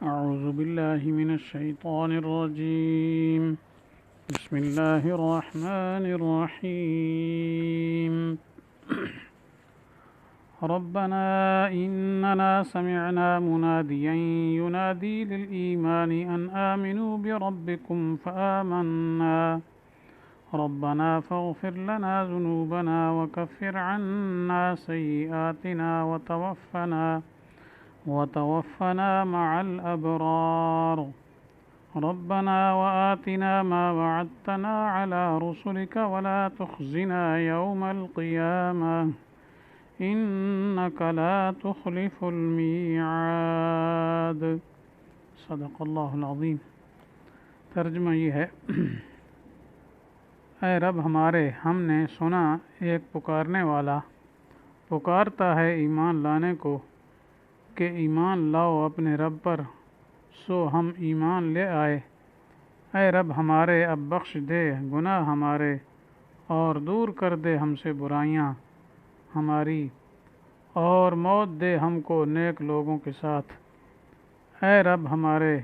أعوذ بالله من الشيطان الرجيم. بسم الله الرحمن الرحيم. ربنا إننا سمعنا مناديا ينادي للإيمان أن آمنوا بربكم فآمنا ربنا فاغفر لنا ذنوبنا وكفر عنا سيئاتنا وتوفنا مع الأبرار ربنا وآتنا ما وعدتنا على رسلك ولا تخزنا يوم القيامة إنك لا تخلف الميعاد. صدق اللہ العظیم. ترجمہ یہ ہے: اے رب ہمارے، ہم نے سنا ایک پکارنے والا پکارتا ہے ایمان لانے کو کہ ایمان لاؤ اپنے رب پر، سو ہم ایمان لے آئے۔ اے رب ہمارے، اب بخش دے گناہ ہمارے اور دور کر دے ہم سے برائیاں ہماری، اور موت دے ہم کو نیک لوگوں کے ساتھ۔ اے رب ہمارے،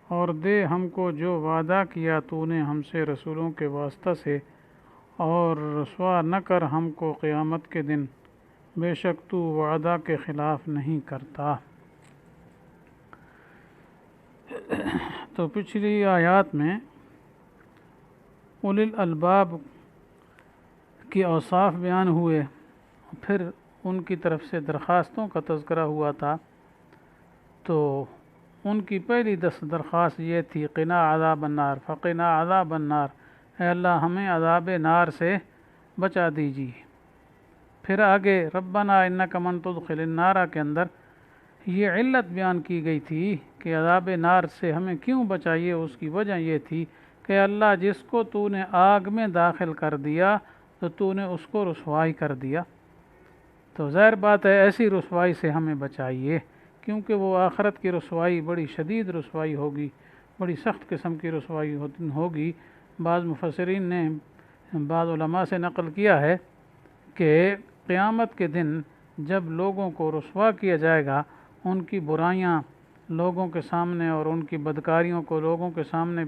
اور دے ہم کو جو وعدہ کیا تو نے ہم سے رسولوں کے واسطہ سے، اور رسوا نہ کر ہم کو قیامت کے دن، بے شک تو وعدہ کے خلاف نہیں کرتا۔ تو پچھلی آیات میں اولی الالباب کی اوصاف بیان ہوئے، پھر ان کی طرف سے درخواستوں کا تذکرہ ہوا تھا۔ تو ان کی پہلی درخواست یہ تھی: قنا عذاب النار، فقنا عذاب النار، اے اللہ ہمیں عذاب نار سے بچا دیجیے۔ پھر آگے ربنا انک من تدخل النار کے اندر یہ علت بیان کی گئی تھی کہ عذاب نار سے ہمیں کیوں بچائیے۔ اس کی وجہ یہ تھی کہ اللہ جس کو تو نے آگ میں داخل کر دیا تو تو نے اس کو رسوائی کر دیا۔ تو ظاہر بات ہے ایسی رسوائی سے ہمیں بچائیے، کیونکہ وہ آخرت کی رسوائی بڑی شدید رسوائی ہوگی، بڑی سخت قسم کی رسوائی ہوگی۔ بعض مفسرین نے، بعض علماء سے نقل کیا ہے کہ قیامت کے دن جب لوگوں کو رسوا کیا جائے گا، ان کی برائیاں لوگوں کے سامنے اور ان کی بدکاریوں کو لوگوں کے سامنے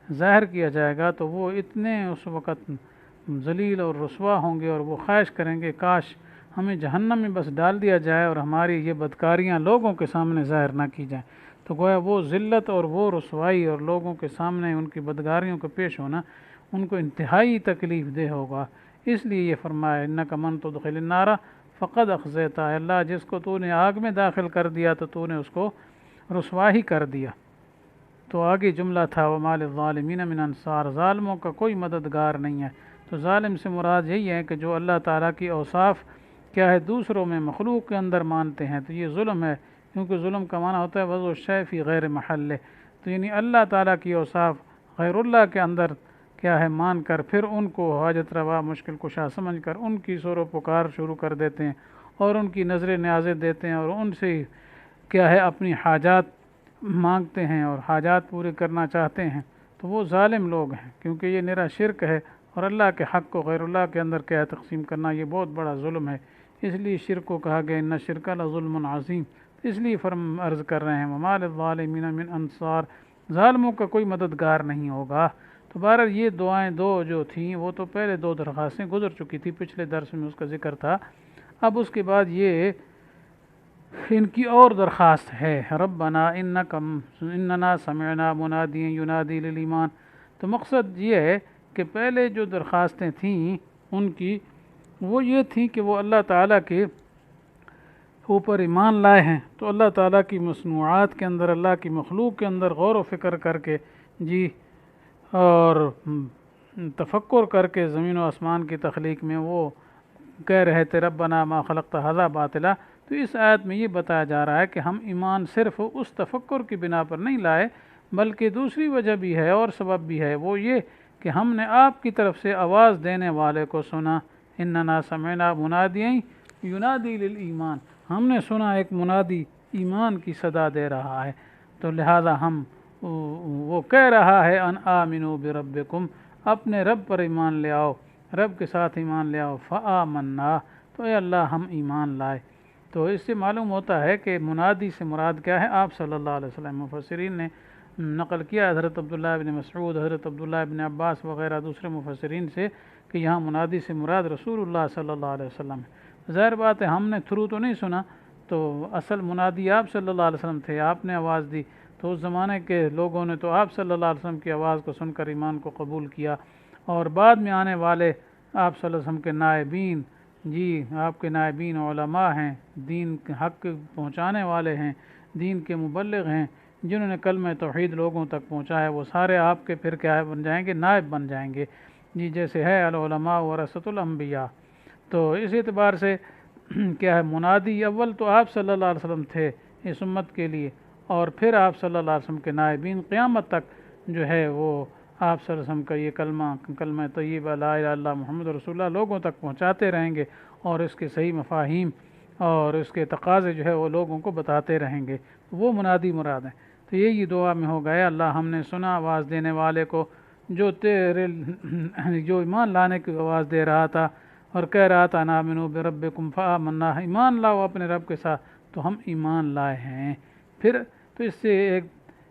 ظاہر کیا جائے گا، تو وہ اتنے اس وقت ذلیل اور رسوا ہوں گے اور وہ خواہش کریں گے کاش ہمیں جہنم میں بس ڈال دیا جائے اور ہماری یہ بدکاریاں لوگوں کے سامنے ظاہر نہ کی جائیں۔ تو گویا وہ ذلت اور وہ رسوائی اور لوگوں کے سامنے ان کی بدکاریوں کو پیش ہونا ان کو انتہائی تکلیف دہ ہوگا۔ اس لیے یہ فرمایا انک من تدخل النار فقد اخزیتہ، اللہ جس کو تو نے آگ میں داخل کر دیا تو تو نے اس کو رسوا ہی کر دیا۔ تو آگے جملہ تھا وما للظالمین من انصار، ظالموں کا کوئی مددگار نہیں ہے۔ تو ظالم سے مراد یہی ہے کہ جو اللہ تعالیٰ کی اوصاف کیا ہے دوسروں میں، مخلوق کے اندر مانتے ہیں، تو یہ ظلم ہے، کیونکہ ظلم کا معنی ہوتا ہے وضع الشیء فی غیر محلہ۔ تو یعنی اللہ تعالیٰ کی اوصاف غیر اللہ کے اندر کیا ہے مان کر پھر ان کو حاجت روا مشکل کشا سمجھ کر ان کی سور و پکار شروع کر دیتے ہیں اور ان کی نظر نیازیں دیتے ہیں اور ان سے کیا ہے اپنی حاجات مانگتے ہیں اور حاجات پورے کرنا چاہتے ہیں۔ تو وہ ظالم لوگ ہیں، کیونکہ یہ نرا شرک ہے اور اللہ کے حق کو غیر اللہ کے اندر کیا تقسیم کرنا یہ بہت بڑا ظلم ہے۔ اس لیے شرک کو کہا گیا ان الشرک لظلم عظیم۔ اس لیے عرض کر رہے ہیں وما للظالمین من انصار، ظالموں کا کوئی مددگار نہیں ہوگا۔ تو بہرحال یہ دعائیں دو جو تھیں وہ تو پہلے دو درخواستیں گزر چکی تھی، پچھلے درس میں اس کا ذکر تھا۔ اب اس کے بعد یہ ان کی اور درخواست ہے ربنا اننا سمعنا منادیا ینادی للایمان۔ تو مقصد یہ ہے کہ پہلے جو درخواستیں تھیں ان کی وہ یہ تھی کہ وہ اللہ تعالیٰ کے اوپر ایمان لائے ہیں، تو اللہ تعالیٰ کی مصنوعات کے اندر، اللہ کی مخلوق کے اندر غور و فکر کر کے اور تفکر کر کے زمین و آسمان کی تخلیق میں وہ کہہ رہے تھے ربنا ما خلقت ھذا باطلا۔ تو اس آیت میں یہ بتایا جا رہا ہے کہ ہم ایمان صرف اس تفکر کی بنا پر نہیں لائے، بلکہ دوسری وجہ بھی ہے اور سبب بھی ہے، وہ یہ کہ ہم نے آپ کی طرف سے آواز دینے والے کو سنا، اننا سمعنا منادیا ینادی للایمان، ہم نے سنا ایک منادی ایمان کی صدا دے رہا ہے، تو لہذا ہم وہ کہہ رہا ہے ان آمنوا بربکم، اپنے رب پر ایمان لے آؤ، رب کے ساتھ ایمان لے آؤ، فآمنا، تو اے اللہ ہم ایمان لائے۔ تو اس سے معلوم ہوتا ہے کہ منادی سے مراد کیا ہے، آپ صلی اللہ علیہ وسلم۔ مفسرین نے نقل کیا حضرت عبداللہ ابن مسعود، حضرت عبداللہ ابن عباس وغیرہ دوسرے مفسرین سے کہ یہاں منادی سے مراد رسول اللہ صلی اللہ علیہ وسلم ہے۔ ظاہر بات ہے ہم نے تھرو تو نہیں سنا، تو اصل منادی آپ صلی اللہ علیہ وسلم تھے، آپ نے آواز دی، تو اس زمانے کے لوگوں نے تو آپ صلی اللہ علیہ وسلم کی آواز کو سن کر ایمان کو قبول کیا، اور بعد میں آنے والے آپ صلی اللہ علیہ وسلم کے نائبین، جی آپ کے نائبین علماء ہیں، دین کے حق پہنچانے والے ہیں، دین کے مبلغ ہیں، جنہوں نے کلمہ توحید لوگوں تک پہنچایا، وہ سارے آپ کے پھر کیا بن جائیں گے، نائب بن جائیں گے، جی جیسے ہے العلماء ورثۃ الانبیاء۔ تو اس اعتبار سے کیا ہے، منادی اول تو آپ صلی اللہ علیہ وسلم تھے اس امت کے لیے، اور پھر آپ صلی اللہ علیہ وسلم کے نائبین قیامت تک جو ہے وہ آپ صلی اللہ علیہ وسلم کا یہ کلمہ طیبہ لا الہ الا اللہ محمد رسول اللہ لوگوں تک پہنچاتے رہیں گے، اور اس کے صحیح مفاہیم اور اس کے تقاضے جو ہے وہ لوگوں کو بتاتے رہیں گے، وہ منادی مراد ہیں۔ تو یہی دعا میں ہو گیا، اللہ ہم نے سنا آواز دینے والے کو جو جو ایمان لانے کی آواز دے رہا تھا اور کہہ رہا تھا آمنوا بربکم فآمنا، ایمان لاؤ اپنے رب کے ساتھ، تو ہم ایمان لائے ہیں۔ پھر تو اس سے ایک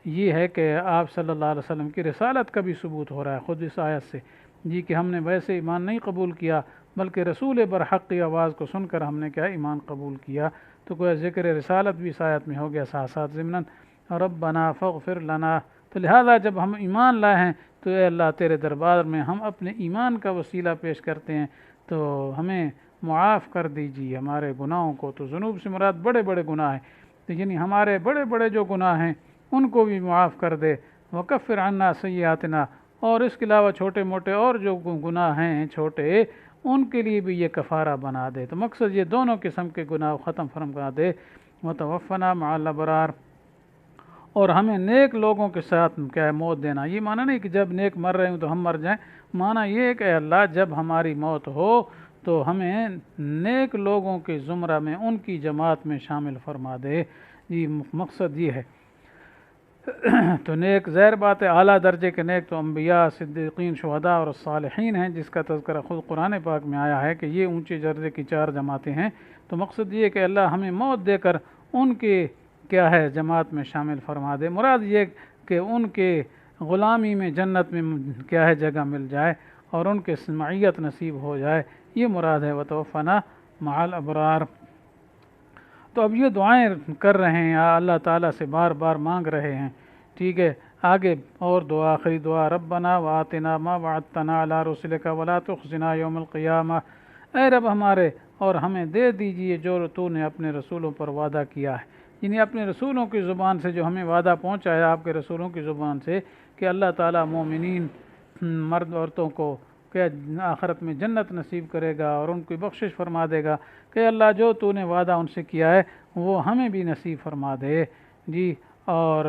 یہ ہے کہ آپ صلی اللہ علیہ وسلم کی رسالت کا بھی ثبوت ہو رہا ہے خود اس آیت سے، جی کہ ہم نے ویسے ایمان نہیں قبول کیا بلکہ رسول برحق کی آواز کو سن کر ہم نے کیا ایمان قبول کیا۔ تو کوئی ذکر رسالت بھی اس آیت میں ہو گیا ساتھ ساتھ ضمناً، ربنا فاغفر لنا۔ تو لہذا جب ہم ایمان لائے ہیں تو اے اللہ تیرے دربار میں ہم اپنے ایمان کا وسیلہ پیش کرتے ہیں، تو ہمیں معاف کر دیجیے ہمارے گناہوں کو۔ تو ذنوب سے مراد بڑے بڑے گناہ ہیں، تو یعنی ہمارے بڑے بڑے جو گناہ ہیں ان کو بھی معاف کر دے، وکفر عنا سیئاتنا، اور اس کے علاوہ چھوٹے موٹے اور جو گناہ ہیں چھوٹے ان کے لیے بھی یہ کفارہ بنا دے۔ تو مقصد یہ دونوں قسم کے گناہ ختم فرما دے، وتوفنا مع الابرار، اور ہمیں نیک لوگوں کے ساتھ کیا ہے موت دینا۔ یہ معنی نہیں کہ جب نیک مر رہے ہوں تو ہم مر جائیں، معنی یہ ہے کہ اے اللہ جب ہماری موت ہو تو ہمیں نیک لوگوں کے زمرہ میں ان کی جماعت میں شامل فرما دے، یہ مقصد یہ ہے۔ تو نیک ظاہر بات ہے اعلیٰ درجے کے نیک تو انبیاء، صدیقین، شہداء اور صالحین ہیں، جس کا تذکرہ خود قرآن پاک میں آیا ہے کہ یہ اونچے درجے کی 4 جماعتیں ہیں۔ تو مقصد یہ ہے کہ اللہ ہمیں موت دے کر ان کے کیا ہے جماعت میں شامل فرما دے، مراد یہ کہ ان کے غلامی میں جنت میں کیا ہے جگہ مل جائے اور ان کے معیت نصیب ہو جائے، یہ مراد ہے وتوفنا مع الابرار۔ تو اب یہ دعائیں کر رہے ہیں، اللہ تعالیٰ سے بار بار مانگ رہے ہیں، ٹھیک ہے۔ آگے اور دعا، آخری دعا، ربنا وآتنا ما وعدتنا علی رسلک ولا تخزنا یوم القیامہ، اے رب ہمارے اور ہمیں دے دیجئے جو تو نے اپنے رسولوں پر وعدہ کیا ہے، یعنی اپنے رسولوں کی زبان سے جو ہمیں وعدہ پہنچایا آپ کے رسولوں کی زبان سے کہ اللہ تعالیٰ مومنین مرد عورتوں کو کہ آخرت میں جنت نصیب کرے گا اور ان کی بخشش فرما دے گا، کہ اللہ جو تو نے وعدہ ان سے کیا ہے وہ ہمیں بھی نصیب فرما دے، جی۔ اور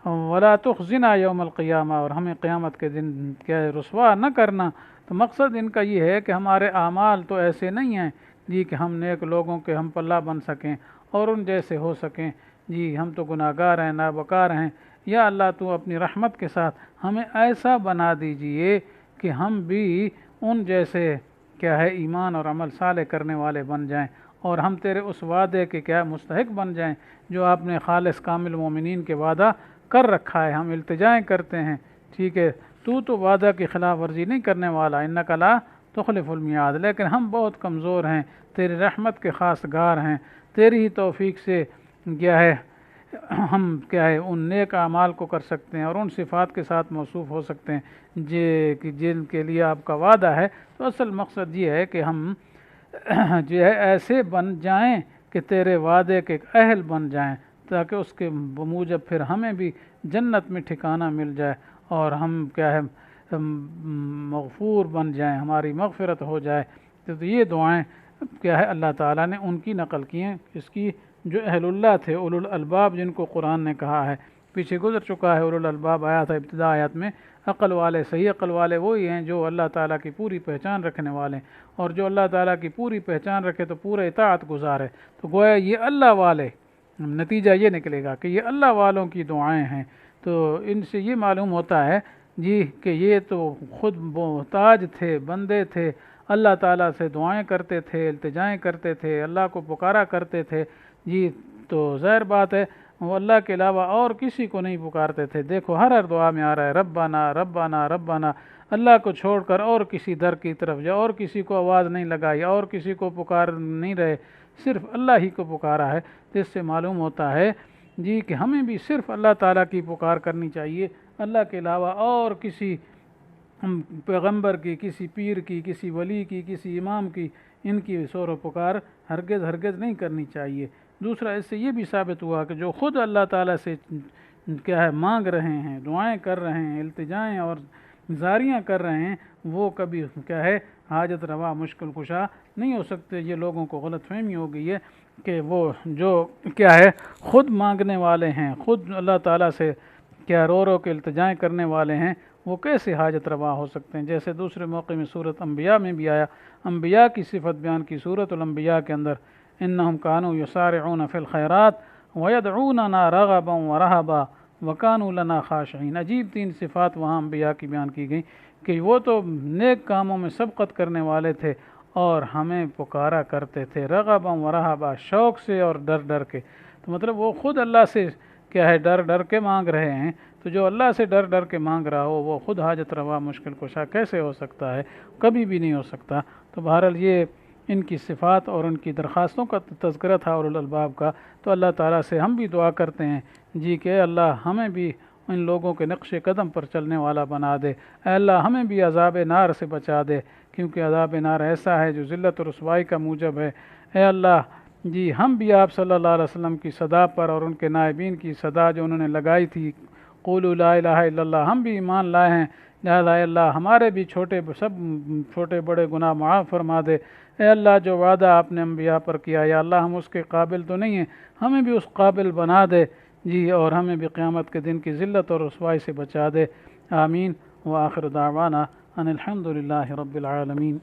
ولا تخزنا یوم القیامہ، اور ہمیں قیامت کے دن کیا رسوا نہ کرنا۔ تو مقصد ان کا یہ ہے کہ ہمارے اعمال تو ایسے نہیں ہیں جی کہ ہم نیک لوگوں کے ہم پلہ بن سکیں اور ان جیسے ہو سکیں، جی ہم تو گناہ گار ہیں، نابکار ہیں، یا اللہ تو اپنی رحمت کے ساتھ ہمیں ایسا بنا دیجئے کہ ہم بھی ان جیسے کیا ہے ایمان اور عمل صالح کرنے والے بن جائیں، اور ہم تیرے اس وعدے کے کیا مستحق بن جائیں جو آپ نے خالص کامل مومنین کے وعدہ کر رکھا ہے۔ ہم التجائیں کرتے ہیں، ٹھیک ہے، تو وعدہ کی خلاف ورزی نہیں کرنے والا، انک لا تخلف المیعاد، لیکن ہم بہت کمزور ہیں، تیری رحمت کے خاص گار ہیں، تیری ہی توفیق سے کیا ہے ہم کیا ہے ان نیک اعمال کو کر سکتے ہیں اور ان صفات کے ساتھ موصوف ہو سکتے ہیں جن کے لیے آپ کا وعدہ ہے۔ تو اصل مقصد یہ ہے کہ ہم جو ہے ایسے بن جائیں کہ تیرے وعدے کے اہل بن جائیں، تاکہ اس کے بموجب پھر ہمیں بھی جنت میں ٹھکانہ مل جائے اور ہم کیا ہے مغفور بن جائیں، ہماری مغفرت ہو جائے۔ تو یہ دعائیں کیا ہے اللہ تعالیٰ نے ان کی نقل کی ہیں، اس کی جو اہل اللہ تھے، اولو الالباب جن کو قرآن نے کہا ہے، پیچھے گزر چکا ہے اولو الالباب آیا تھا ابتدا آیات میں، عقل والے، صحیح عقل والے وہی ہیں جو اللہ تعالیٰ کی پوری پہچان رکھنے والے ہیں، اور جو اللہ تعالیٰ کی پوری پہچان رکھے تو پورا اطاعت گزار ہے۔ تو گویا یہ اللہ والے، نتیجہ یہ نکلے گا کہ یہ اللہ والوں کی دعائیں ہیں۔ تو ان سے یہ معلوم ہوتا ہے جی کہ یہ تو خود محتاج تھے، بندے تھے، اللہ تعالیٰ سے دعائیں کرتے تھے، التجائیں کرتے تھے، اللہ کو پکارا کرتے تھے جی، تو ظاہر بات ہے وہ اللہ کے علاوہ اور کسی کو نہیں پکارتے تھے۔ دیکھو ہر دعا میں آ رہا ہے ربنا ربنا ربنا، اللہ کو چھوڑ کر اور کسی در کی طرف جا، اور کسی کو آواز نہیں لگائی، اور کسی کو پکار نہیں رہے، صرف اللہ ہی کو پکارا ہے۔ جس سے معلوم ہوتا ہے جی کہ ہمیں بھی صرف اللہ تعالیٰ کی پکار کرنی چاہیے، اللہ کے علاوہ اور کسی پیغمبر کی، کسی پیر کی، کسی ولی کی، کسی امام کی، ان کی شور و پکار ہرگز نہیں کرنی چاہیے۔ دوسرا اس سے یہ بھی ثابت ہوا کہ جو خود اللہ تعالیٰ سے کیا ہے مانگ رہے ہیں، دعائیں کر رہے ہیں، التجائیں اور زاریاں کر رہے ہیں، وہ کبھی کیا ہے حاجت روا مشکل کشا نہیں ہو سکتے۔ یہ لوگوں کو غلط فہمی ہو گئی ہے کہ وہ جو کیا ہے خود مانگنے والے ہیں، خود اللہ تعالیٰ سے کیا رو رو کے التجائیں کرنے والے ہیں، وہ کیسے حاجت روا ہو سکتے ہیں۔ جیسے دوسرے موقع میں سورۃ انبیاء میں بھی آیا، انبیاء کی صفت بیان کی سورۃ الانبیاء کے اندر، انہم کانوا یسارعون فی الخیرات ویدعوننا رغبا ورہبا وکانوا لنا خاشعین۔ عجیب 3 صفات وہاں انبیاء کی بیان کی گئی کہ وہ تو نیک کاموں میں سبقت کرنے والے تھے اور ہمیں پکارا کرتے تھے رغبا ورہبا، شوق سے اور ڈر ڈر کے۔ تو مطلب وہ خود اللہ سے کیا ہے ڈر ڈر کے مانگ رہے ہیں، تو جو اللہ سے ڈر ڈر کے مانگ رہا ہو وہ خود حاجت روا مشکل کشا کیسے ہو سکتا ہے؟ کبھی بھی نہیں ہو سکتا۔ تو بہرحال یہ ان کی صفات اور ان کی درخواستوں کا تذکرہ تھا اولو الالباب کا۔ تو اللہ تعالیٰ سے ہم بھی دعا کرتے ہیں جی کہ اے اللہ ہمیں بھی ان لوگوں کے نقش قدم پر چلنے والا بنا دے، اے اللہ ہمیں بھی عذاب نار سے بچا دے، کیونکہ عذاب نار ایسا ہے جو ذلت و رسوائی کا موجب ہے۔ اے اللہ جی ہم بھی آپ صلی اللہ علیہ وسلم کی صدا پر اور ان کے نائبین کی صدا جو انہوں نے لگائی تھی، قولوا لا الہ الا اللہ، ہم بھی ایمان لائے ہیں، لہذا اے اللہ ہمارے بھی سب چھوٹے بڑے گناہ معاف فرما دے۔ اے اللہ جو وعدہ آپ نے انبیاء پر کیا، یا اللہ ہم اس کے قابل تو نہیں ہیں، ہمیں بھی اس قابل بنا دے جی، اور ہمیں بھی قیامت کے دن کی ذلت اور رسوائی سے بچا دے۔ آمین۔ وآخر دعوانا ان الحمد للہ رب العالمین۔